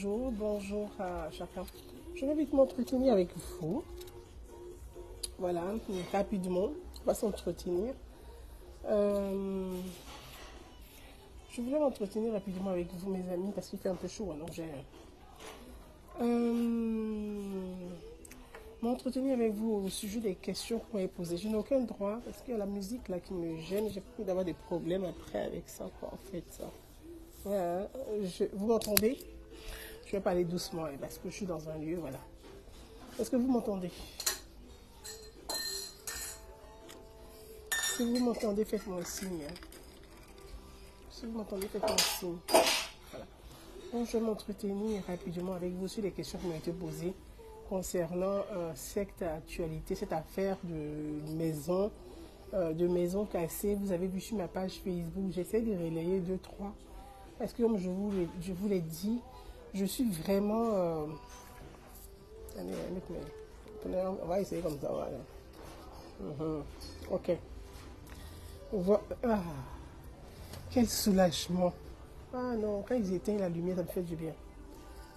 bonjour à chacun. Je vais vite m'entretenir avec vous. Voilà, rapidement, on va s'entretenir. Je voulais m'entretenir rapidement avec vous, mes amis, parce qu'il fait un peu chaud, alors j'ai... M'entretenir avec vous au sujet des questions qu'on m'a posées. Je n'ai aucun droit, parce qu'il y a la musique là qui me gêne. J'ai peur d'avoir des problèmes après avec ça, quoi, en fait. Voilà. Vous m'entendez? Je vais parler doucement, parce que je suis dans un lieu, voilà. Est-ce que vous m'entendez? Si vous m'entendez, faites-moi un signe. Si vous m'entendez, faites-moi un signe. Voilà. Donc, je vais m'entretenir rapidement avec vous sur les questions qui m'ont été posées concernant cette actualité, cette affaire de maison cassée. Vous avez vu sur ma page Facebook, j'essaie de relayer 2-3. Parce que comme je vous l'ai dit, je suis vraiment... Allez, on va essayer comme ça, voilà. Ok. Ah, quel soulagement. Ah non, quand ils éteignent la lumière, ça me fait du bien.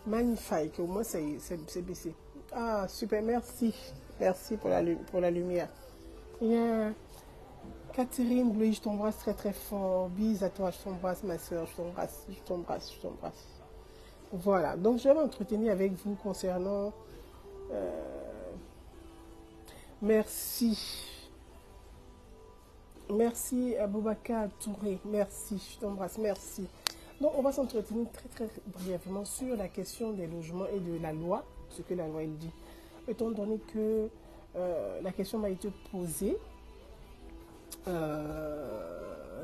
Magnifique, au moins c'est baissé. Ah, super, merci. Merci pour la lumière. Yeah. Catherine Bleu, je t'embrasse très très fort. Bis à toi, je t'embrasse ma soeur, je t'embrasse. Voilà, donc je vais m'entretenir avec vous concernant... Merci. Merci Aboubakar Touré, merci, je t'embrasse, merci. Donc on va s'entretenir très très brièvement sur la question des logements et de la loi, ce que la loi elle dit. Étant donné que la question m'a été posée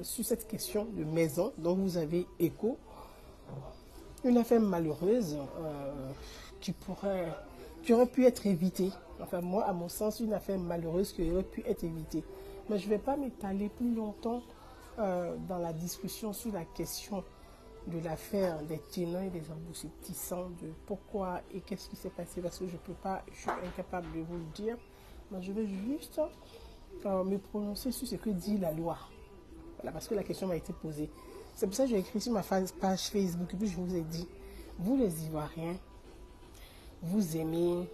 sur cette question de maison dont vous avez écho, une affaire malheureuse qui aurait pu être évitée. Enfin moi, à mon sens, une affaire malheureuse qui aurait pu être évitée. Mais je ne vais pas m'étaler plus longtemps dans la discussion sur la question de l'affaire des tenants et des aboutissants, de pourquoi et qu'est-ce qui s'est passé, parce que je peux pas, je suis incapable de vous le dire. Mais je vais juste me prononcer sur ce que dit la loi. Voilà, parce que la question m'a été posée. C'est pour ça que j'ai écrit sur ma page Facebook, et puis je vous ai dit, vous les Ivoiriens, vous aimez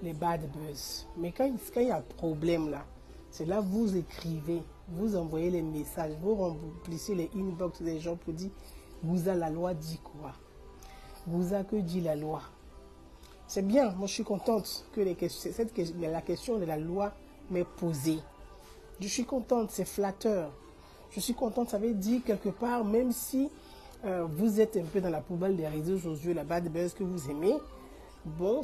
les bad buzz. Mais quand il y a un problème là, c'est là vous écrivez, vous envoyez les messages, vous remplissez les inbox des gens pour dire, vous a la loi dit quoi? Vous a que dit la loi? C'est bien, moi je suis contente que la question de la loi m'est posée. Je suis contente, c'est flatteur. Je suis contente, ça veut dire quelque part, même si vous êtes un peu dans la poubelle des réseaux sociaux, la bad buzz que vous aimez, bon,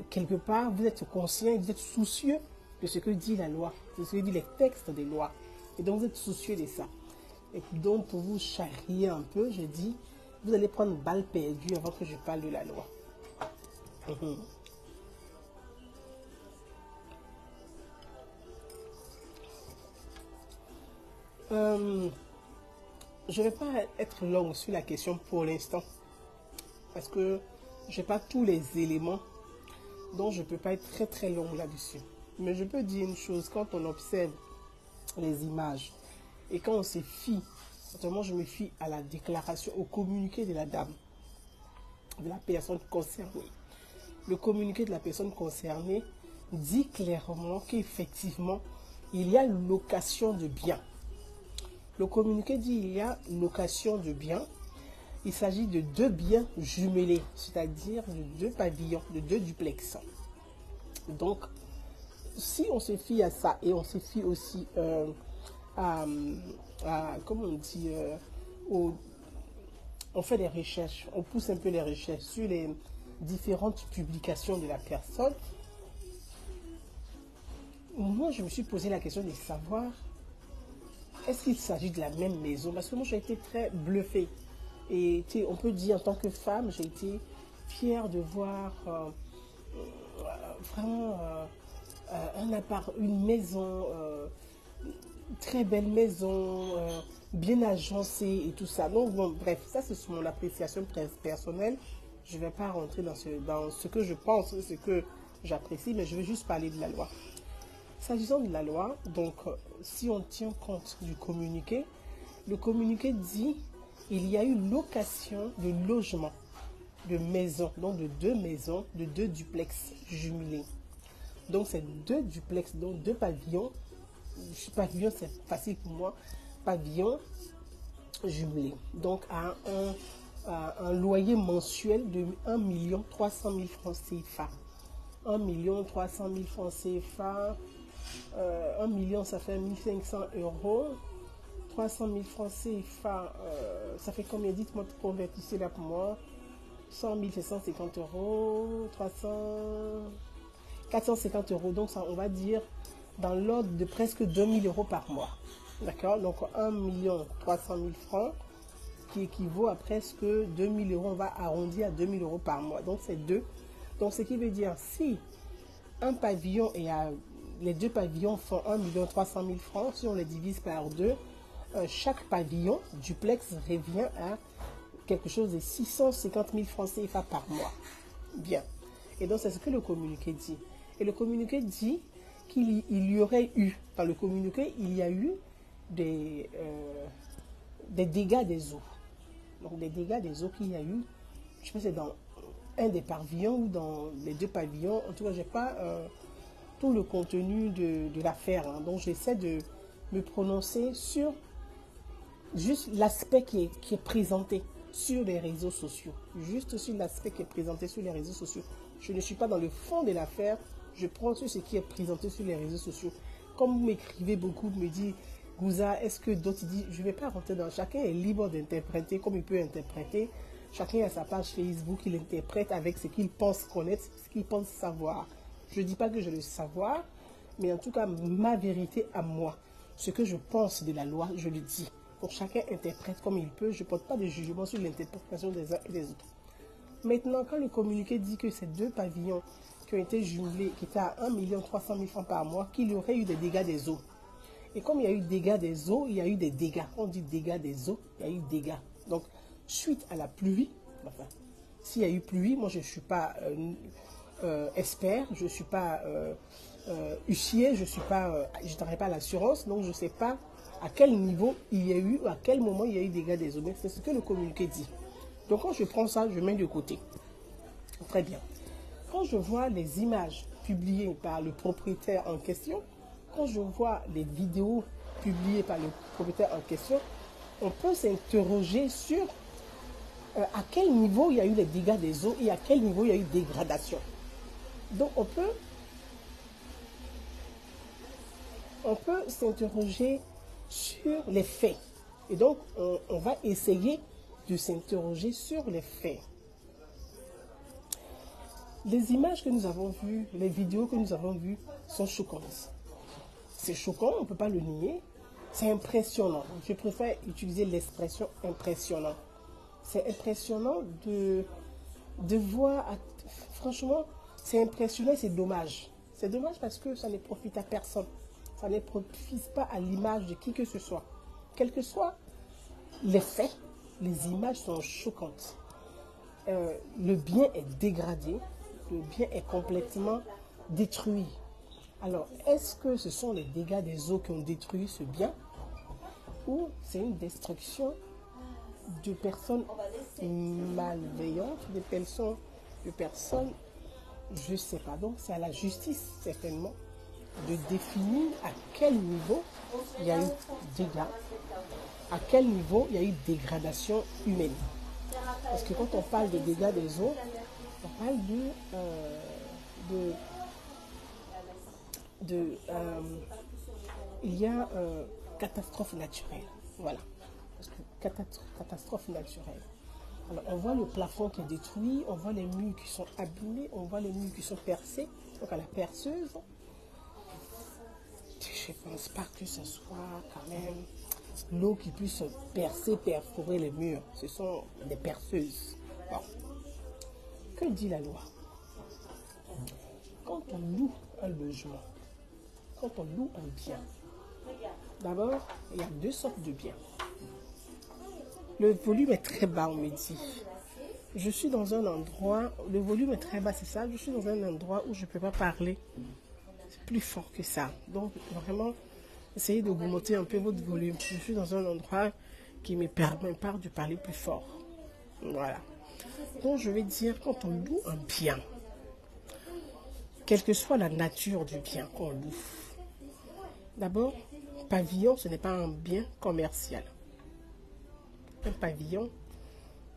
quelque part, vous êtes conscient, vous êtes soucieux de ce que dit la loi, de ce que dit les textes des lois. Et donc, vous êtes soucieux de ça. Et donc, pour vous charrier un peu, je dis, vous allez prendre balle perdue avant que je parle de la loi. Je ne vais pas être longue sur la question pour l'instant, parce que je n'ai pas tous les éléments, donc je ne peux pas être très très longue là-dessus. Mais je peux dire une chose, quand on observe les images et quand on se fie, notamment je me fie à la déclaration, au communiqué de la dame, de la personne concernée. Le communiqué de la personne concernée dit clairement qu'effectivement, il y a location de biens. Le communiqué dit qu'il y a location de biens. Il s'agit de 2 biens jumelés, c'est-à-dire de 2 pavillons, de 2 duplex. Donc, si on se fie à ça et on se fie aussi comment on dit, on fait des recherches, on pousse un peu les recherches sur les différentes publications de la personne. Moi, je me suis posé la question de savoir, est-ce qu'il s'agit de la même maison? Parce que moi, j'ai été très bluffée. Et on peut dire, en tant que femme, j'ai été fière de voir vraiment une maison, très belle maison, bien agencée et tout ça. Donc, bon, bref, ça, c'est mon appréciation personnelle. Je ne vais pas rentrer dans ce que je pense, ce que j'apprécie, mais je vais juste parler de la loi. S'agissant de la loi, donc, si on tient compte du communiqué, le communiqué dit il y a eu location de logement de maisons, donc de deux maisons, de deux duplex jumelés. Donc c'est deux duplex, donc deux pavillons. Pavillon, c'est facile pour moi. Pavillon jumelé. Donc à un loyer mensuel de 1 300 000 francs CFA. 1 300 000 francs CFA. 1 million, ça fait 1500 euros. 300 000 francs CFA, ça fait combien? Dites-moi, convertissez là pour moi. 100 000, c'est 150 euros. 450 euros. Donc, ça, on va dire dans l'ordre de presque 2 000 euros par mois. D'accord? Donc, 1 300 000 francs qui équivaut à presque 2 000 euros. On va arrondir à 2 000 euros par mois. Donc, c'est 2. Donc, ce qui veut dire, si un pavillon et les deux pavillons font 1 300 000 francs, si on les divise par 2, chaque pavillon duplex revient à quelque chose de 650 000 francs CFA par mois. Bien. Et donc, c'est ce que le communiqué dit. Et le communiqué dit qu'il y aurait eu, dans le communiqué, il y a eu des dégâts des eaux. Donc, des dégâts des eaux qu'il y a eu, je sais pas si c'est dans un des pavillons ou dans les deux pavillons. En tout cas, je n'ai pas tout le contenu de l'affaire. Hein. Donc, j'essaie de me prononcer sur juste l'aspect qui est présenté sur les réseaux sociaux. Juste sur l'aspect qui est présenté sur les réseaux sociaux. Je ne suis pas dans le fond de l'affaire. Je prends sur ce qui est présenté sur les réseaux sociaux. Comme vous m'écrivez beaucoup, vous me dites, Gouza, est-ce que d'autres disent, je ne vais pas rentrer dans... Chacun est libre d'interpréter comme il peut interpréter. Chacun a sa page Facebook, il interprète avec ce qu'il pense connaître, ce qu'il pense savoir. Je ne dis pas que j'ai le savoir, mais en tout cas, ma vérité à moi, ce que je pense de la loi, je le dis. Donc chacun interprète comme il peut. Je ne porte pas de jugement sur l'interprétation des uns et des autres. Maintenant, quand le communiqué dit que ces deux pavillons qui ont été jumelés, qui étaient à 1 300 000 francs par mois, qu'il y aurait eu des dégâts des eaux. Et comme il y a eu dégâts des eaux, il y a eu des dégâts. On dit dégâts des eaux, il y a eu dégâts. Donc, suite à la pluie, enfin, s'il y a eu pluie, moi je ne suis pas expert, je ne suis pas huissier, je ne travaille pas à l'assurance, donc je ne sais pas à quel niveau il y a eu, à quel moment il y a eu dégâts des eaux. Mais c'est ce que le communiqué dit. Donc quand je prends ça, je mets de côté. Très bien. Quand je vois les images publiées par le propriétaire en question, quand je vois les vidéos publiées par le propriétaire en question, on peut s'interroger sur à quel niveau il y a eu les dégâts des eaux et à quel niveau il y a eu dégradation. Donc on peut s'interroger sur les faits. Et donc on va essayer de s'interroger sur les faits. Les images que nous avons vues, les vidéos que nous avons vues sont choquantes. C'est choquant, on ne peut pas le nier. C'est impressionnant. Je préfère utiliser l'expression impressionnant. C'est impressionnant de voir, franchement, c'est impressionnant et c'est dommage. C'est dommage parce que ça ne profite à personne. Ça ne profite pas à l'image de qui que ce soit. Quels que soient les faits, les images sont choquantes. Le bien est dégradé, le bien est complètement détruit. Alors, est-ce que ce sont les dégâts des eaux qui ont détruit ce bien ou c'est une destruction de personnes malveillantes, de personnes, je ne sais pas. Donc, c'est à la justice, certainement, de définir à quel niveau il y a eu dégâts, à quel niveau il y a eu dégradation humaine. Parce que quand on parle de dégâts des eaux, on parle il y a catastrophe naturelle. Voilà. Parce que catastrophe naturelle. Alors, on voit le plafond qui est détruit, on voit les murs qui sont abîmés, on voit les murs qui sont percés. Donc, à la perceuse, je ne pense pas que ce soit quand même l'eau qui puisse percer, perforer les murs. Ce sont des perceuses. Bon. Que dit la loi? Quand on loue un logement, quand on loue un bien, d'abord, il y a deux sortes de biens. Le volume est très bas, on me dit. Je suis dans un endroit, le volume est très bas, c'est ça. Je suis dans un endroit où je ne peux pas parler. C'est plus fort que ça. Donc, vraiment, essayez de augmenter un peu votre volume. Je suis dans un endroit qui me permet pas de parler plus fort. Voilà. Donc je vais dire, quand on loue un bien, quelle que soit la nature du bien qu'on loue, d'abord, pavillon, ce n'est pas un bien commercial. Un pavillon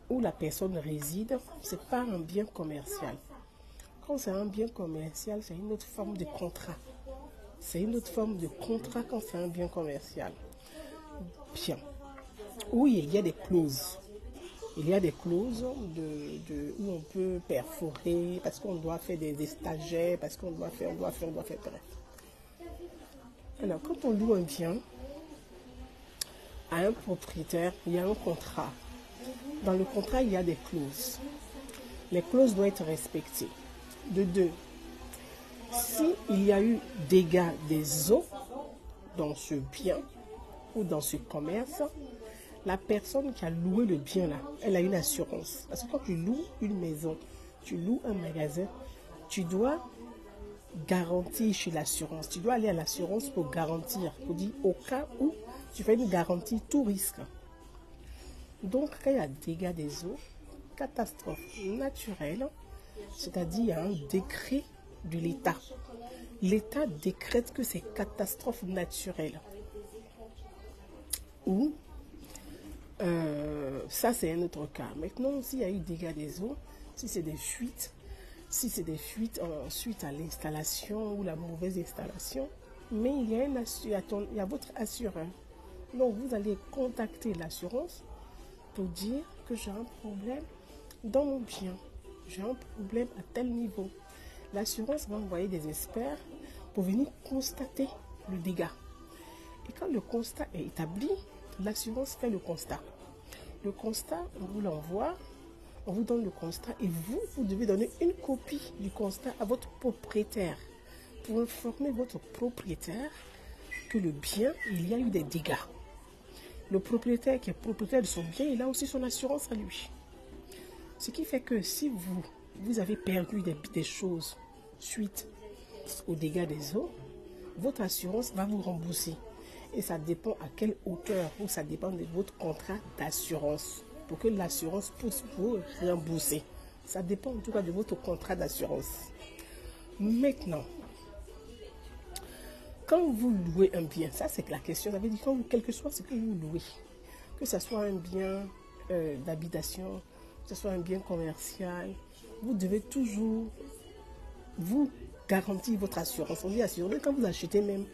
où la personne réside, ce n'est pas un bien commercial. Quand c'est un bien commercial, c'est une autre forme de contrat. C'est une autre forme de contrat quand c'est un bien commercial. Bien. Oui, il y a des clauses. Il y a des clauses où on peut perforer, parce qu'on doit faire des stagiaires, parce qu'on doit faire, bref. Alors, quand on loue un bien à un propriétaire, il y a un contrat. Dans le contrat, il y a des clauses. Les clauses doivent être respectées. De deux, s'il y a eu dégâts des eaux dans ce bien ou dans ce commerce, la personne qui a loué le bien là, elle a une assurance. Parce que quand tu loues une maison, tu loues un magasin, tu dois garantir chez l'assurance. Tu dois aller à l'assurance pour garantir, pour dire au cas où tu fais une garantie tout risque. Donc quand il y a dégâts des eaux, catastrophe naturelle, c'est-à-dire il y a un décret de l'État. L'État décrète que c'est catastrophe naturelle. Ou ça c'est un autre cas. Maintenant, s'il y a eu dégâts des eaux, si c'est des fuites suite à l'installation ou la mauvaise installation, mais il y a votre assureur. Donc vous allez contacter l'assurance pour dire que j'ai un problème dans mon bien. J'ai un problème à tel niveau. L'assurance va envoyer des experts pour venir constater le dégât. Et quand le constat est établi, l'assurance fait le constat. Le constat, on vous l'envoie, on vous donne le constat et vous devez donner une copie du constat à votre propriétaire pour informer votre propriétaire que le bien, il y a eu des dégâts. Le propriétaire qui est propriétaire de son bien, il a aussi son assurance à lui. Ce qui fait que si vous avez perdu des choses suite aux dégâts des eaux, votre assurance va vous rembourser. Et ça dépend à quelle hauteur, ou ça dépend de votre contrat d'assurance, pour que l'assurance puisse vous rembourser. Ça dépend en tout cas de votre contrat d'assurance. Maintenant, quand vous louez un bien, ça c'est la question, ça veut dire quel que soit ce que vous louez, que ce soit un bien d'habitation, que ce soit un bien commercial, vous devez toujours vous garantir votre assurance. On dit assurance, quand vous achetez même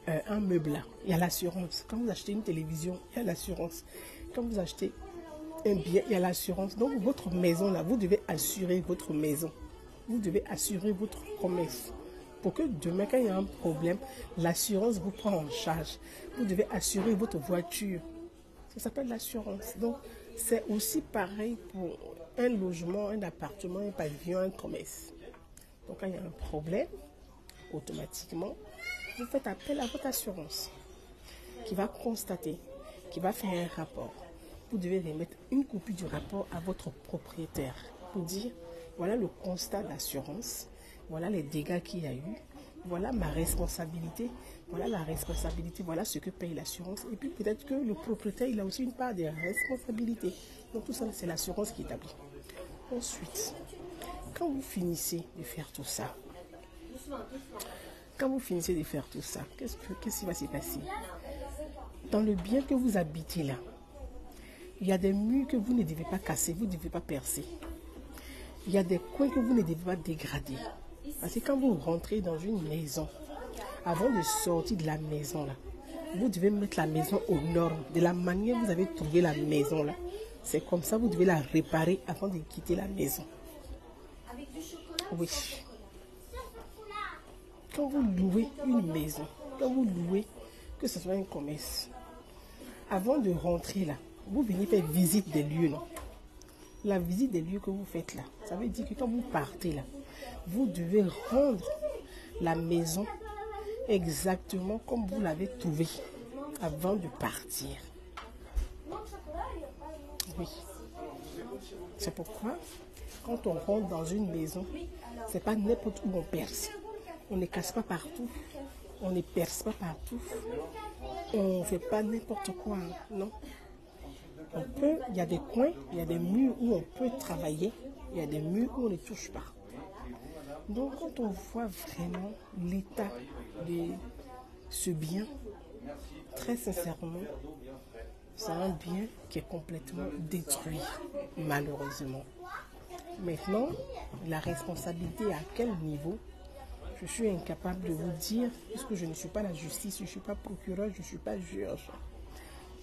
un meuble là, il y a l'assurance. Quand vous achetez une télévision, il y a l'assurance. Quand vous achetez un bien, il y a l'assurance. Donc votre maison là, vous devez assurer votre maison. Vous devez assurer votre commerce. Pour que demain, quand il y a un problème, l'assurance vous prend en charge. Vous devez assurer votre voiture. Ça s'appelle l'assurance. Donc c'est aussi pareil pour un logement, un appartement, un pavillon, un commerce. Donc quand il y a un problème, automatiquement, vous faites appel à votre assurance qui va constater, qui va faire un rapport. Vous devez remettre une copie du rapport à votre propriétaire pour dire, voilà le constat d'assurance, voilà les dégâts qu'il y a eu, voilà ma responsabilité, voilà la responsabilité, voilà ce que paye l'assurance. Et puis peut-être que le propriétaire, il a aussi une part de responsabilité. Donc tout ça, c'est l'assurance qui établit. Ensuite, quand vous finissez de faire tout ça, qu'est-ce qui va se passer? Dans le bien que vous habitez là, il y a des murs que vous ne devez pas casser, vous ne devez pas percer. Il y a des coins que vous ne devez pas dégrader. Parce que quand vous rentrez dans une maison, avant de sortir de la maison là, vous devez mettre la maison aux normes. De la manière dont vous avez trouvé la maison là, c'est comme ça que vous devez la réparer avant de quitter la maison. Oui. Quand vous louez une maison, quand vous louez, que ce soit un commerce, avant de rentrer là, vous venez faire visite des lieux, non? La visite des lieux que vous faites là, ça veut dire que quand vous partez là, vous devez rendre la maison exactement comme vous l'avez trouvée avant de partir. Oui. C'est pourquoi, quand on rentre dans une maison, c'est pas n'importe où on perce. On ne casse pas partout, on ne perce pas partout, on ne fait pas n'importe quoi, non. il y a des coins, il y a des murs où on peut travailler, il y a des murs où on ne touche pas. Donc quand on voit vraiment l'état de ce bien, très sincèrement, c'est un bien qui est complètement détruit, malheureusement. Maintenant, la responsabilité à quel niveau, je suis incapable de vous dire, puisque je ne suis pas la justice, je ne suis pas procureur, je ne suis pas juge.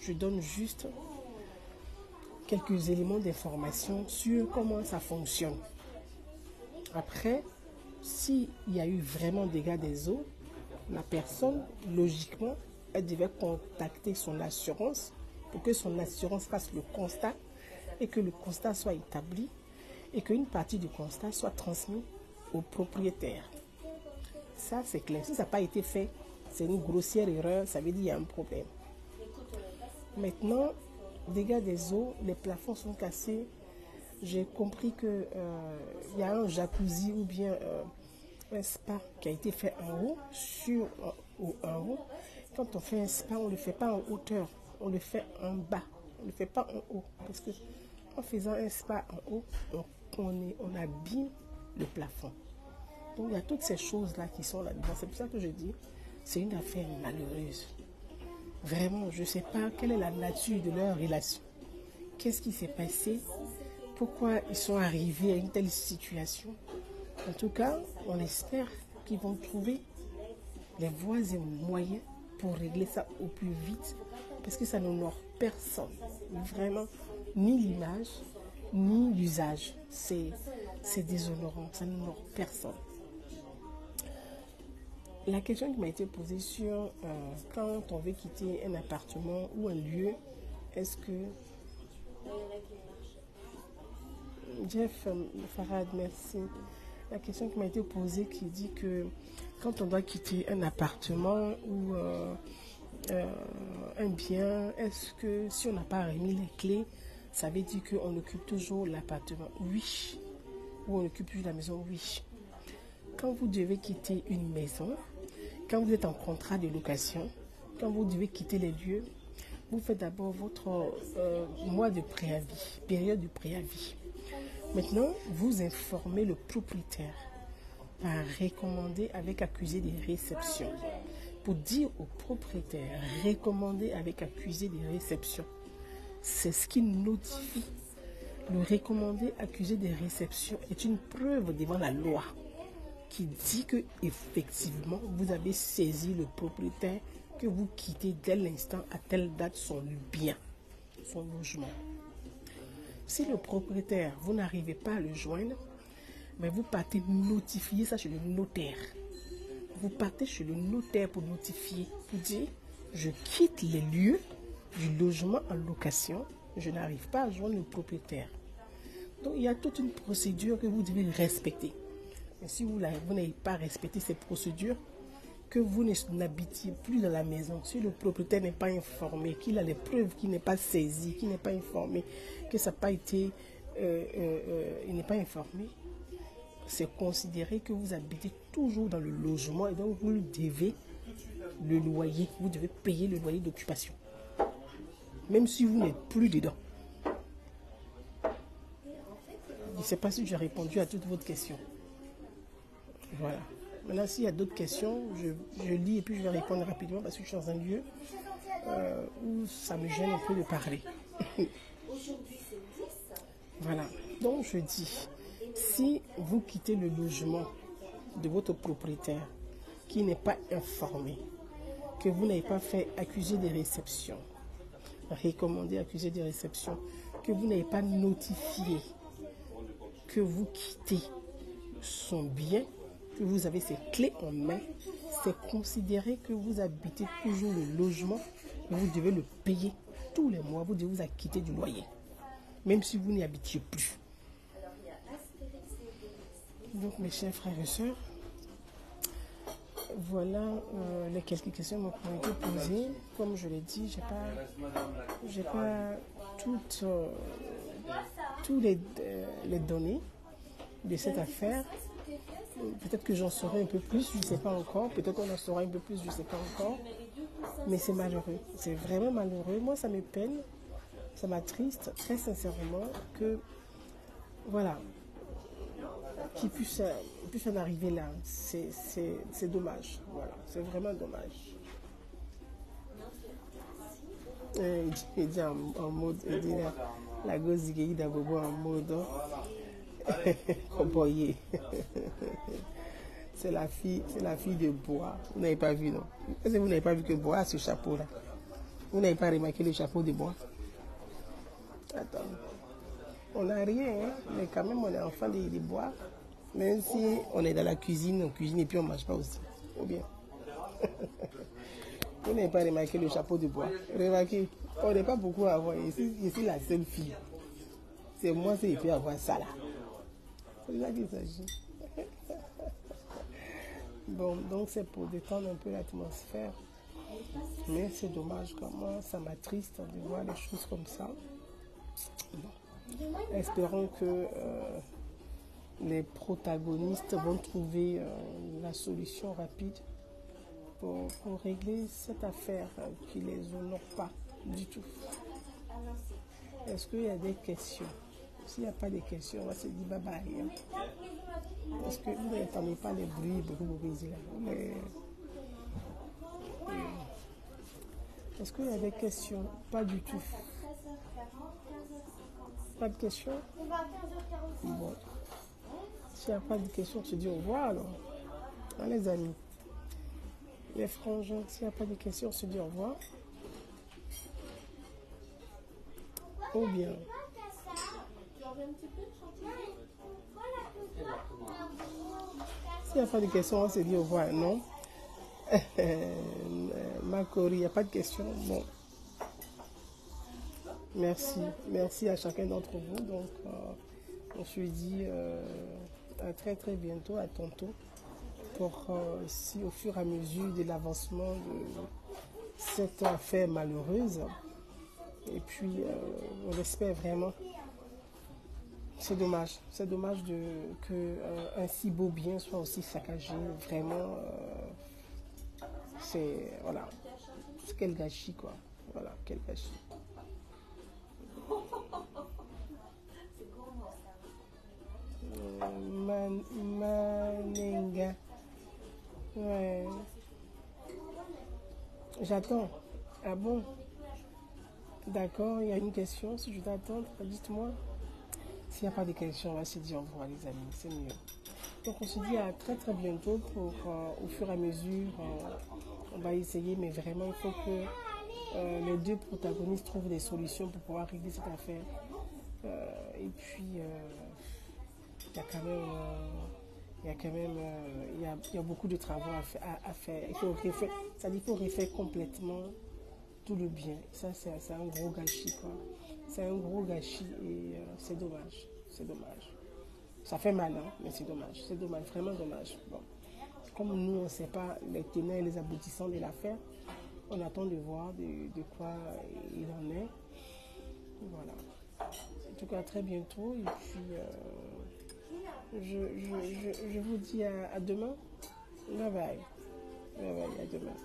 Je donne juste quelques éléments d'information sur comment ça fonctionne. Après, s'il y a eu vraiment dégâts des eaux, la personne, logiquement, elle devait contacter son assurance pour que son assurance fasse le constat et que le constat soit établi et qu'une partie du constat soit transmise au propriétaire. Ça, c'est clair. Si ça n'a pas été fait, c'est une grossière erreur, ça veut dire qu'il y a un problème. Maintenant, dégâts des eaux, les plafonds sont cassés. J'ai compris qu'il y a un jacuzzi ou bien un spa qui a été fait en haut, en haut. Quand on fait un spa, on ne le fait pas en hauteur, on le fait en bas, on ne le fait pas en haut. Parce que en faisant un spa en haut, on abîme le plafond. Donc il y a toutes ces choses-là qui sont là-dedans. C'est pour ça que je dis, c'est une affaire malheureuse. Vraiment, je ne sais pas quelle est la nature de leur relation. Qu'est-ce qui s'est passé? Pourquoi ils sont arrivés à une telle situation? En tout cas, on espère qu'ils vont trouver les voies et moyens pour régler ça au plus vite. Parce que ça n'honore personne. Vraiment, ni l'image, ni l'usage. C'est déshonorant, ça n'honore personne. La question qui m'a été posée sur quand on veut quitter un appartement ou un lieu, est-ce que... Jeff Farad, merci. La question qui m'a été posée qui dit que quand on doit quitter un appartement ou un bien, est-ce que si on n'a pas remis les clés, ça veut dire qu'on occupe toujours l'appartement? Oui. Ou on occupe toujours la maison? Oui. Quand vous devez quitter une maison, quand vous êtes en contrat de location, quand vous devez quitter les lieux, vous faites d'abord votre mois de préavis, période de préavis. Maintenant, vous informez le propriétaire par recommandé avec accusé de réception. Pour dire au propriétaire, recommandé avec accusé de réception, c'est ce qui notifie. Le recommandé accusé de réception est une preuve devant la loi qui dit que effectivement vous avez saisi le propriétaire, que vous quittez dès l'instant à telle date son bien, son logement. Si le propriétaire, vous n'arrivez pas à le joindre, mais vous partez notifier ça chez le notaire. Vous partez chez le notaire pour notifier, pour dire je quitte les lieux du logement en location, je n'arrive pas à joindre le propriétaire. Donc il y a toute une procédure que vous devez respecter. Mais si vous n'avez pas respecté ces procédures, que vous n'habitiez plus dans la maison, si le propriétaire n'est pas informé, qu'il a les preuves, qu'il n'est pas saisi, qu'il n'est pas informé, que ça n'a pas été, il n'est pas informé, c'est considéré que vous habitez toujours dans le logement et donc vous devez le loyer, vous devez payer le loyer d'occupation, même si vous n'êtes plus dedans. Je ne sais pas si j'ai répondu à toutes vos questions. Voilà. Maintenant, s'il y a d'autres questions, je lis et puis je vais répondre rapidement parce que je suis dans un lieu où ça me gêne un peu de parler. Voilà. Donc, je dis, si vous quittez le logement de votre propriétaire qui n'est pas informé, que vous n'avez pas fait accusé de réception, recommandé accusé de réception, que vous n'avez pas notifié que vous quittez son bien, que vous avez ses clés en main, c'est considéré que vous habitez toujours le logement et vous devez le payer tous les mois, vous devez vous acquitter du loyer, même si vous n'y habitiez plus. Donc mes chers frères et sœurs, voilà les quelques questions qui m'ont été posées. Comme je l'ai dit, j'ai pas toutes les données de cette affaire. Peut-être que j'en saurai un peu plus, je ne sais pas encore. Peut-être qu'on en saura un peu plus, je ne sais pas encore. Mais c'est malheureux. C'est vraiment malheureux. Moi, ça me peine ça m'attriste très sincèrement que, voilà, qu'il puisse en arriver là. C'est dommage. Voilà, c'est vraiment dommage. Il dit en mode, il dit la gosse dit d'abord en mode boyer. C'est la fille de Bois. Vous n'avez pas vu, non? Est-ce que vous n'avez pas vu que Bois a ce chapeau-là? Vous n'avez pas remarqué le chapeau de Bois? Attends. On n'a rien, hein? Mais quand même, on est enfant de Bois. Même si on est dans la cuisine, on cuisine et puis on ne mange pas aussi. Ou bien? Vous n'avez pas remarqué le chapeau de Bois? Remarquez, on n'est pas beaucoup à avoir. Ici, la seule fille. C'est moi qui peux avoir ça là. C'est là qu'il s'agit. Bon, donc c'est pour détendre un peu l'atmosphère. Mais c'est dommage, comment ça m'attriste de voir les choses comme ça. Bon. Espérons que les protagonistes vont trouver la solution rapide pour régler cette affaire qui ne les honore pas du tout. Est-ce qu'il y a des questions? S'il n'y a pas de questions, on va se dire bye bye. Parce que vous n'entendez pas les bruits beaucoup ici là. Mais... Est-ce qu'il y a des questions? Pas du tout. Pas de questions? Bon. S'il n'y a pas de questions, on se dit au revoir alors. Hein, les amis. Les frangins, s'il n'y a pas de questions, on se dit au revoir. Ou bien. S'il n'y a pas de questions, on se dit au revoir, non? Macori, il n'y a pas de questions. Bon. Merci. Merci à chacun d'entre vous. Donc, on se dit à très très bientôt, à tantôt, pour si au fur et à mesure de l'avancement de cette affaire malheureuse. Et puis, on espère vraiment. C'est dommage que un si beau bien soit aussi saccagé. Vraiment, c'est voilà, quel gâchis quoi. Voilà, quel gâchis. Manenga. Ouais. J'attends. Ah bon? D'accord, il y a une question. Si je dois attendre, dites-moi. S'il n'y a pas de questions, on va se dire au revoir les amis, c'est mieux. Donc on se dit à très très bientôt pour au fur et à mesure, on va essayer, mais vraiment il faut que les deux protagonistes trouvent des solutions pour pouvoir régler cette affaire. Et puis il y a beaucoup de travaux à faire. Il faut refaire, ça dit qu'il faut refaire complètement tout le bien. Ça c'est un gros gâchis quoi. C'est un gros gâchis et c'est dommage. C'est dommage. Ça fait mal, hein, mais c'est dommage. C'est dommage, vraiment dommage. Bon. Comme nous, on ne sait pas les tenants et les aboutissants de l'affaire, on attend de voir de quoi il en est. Voilà. En tout cas, à très bientôt. Et puis, je vous dis à demain. Bye bye. Bye bye, à demain.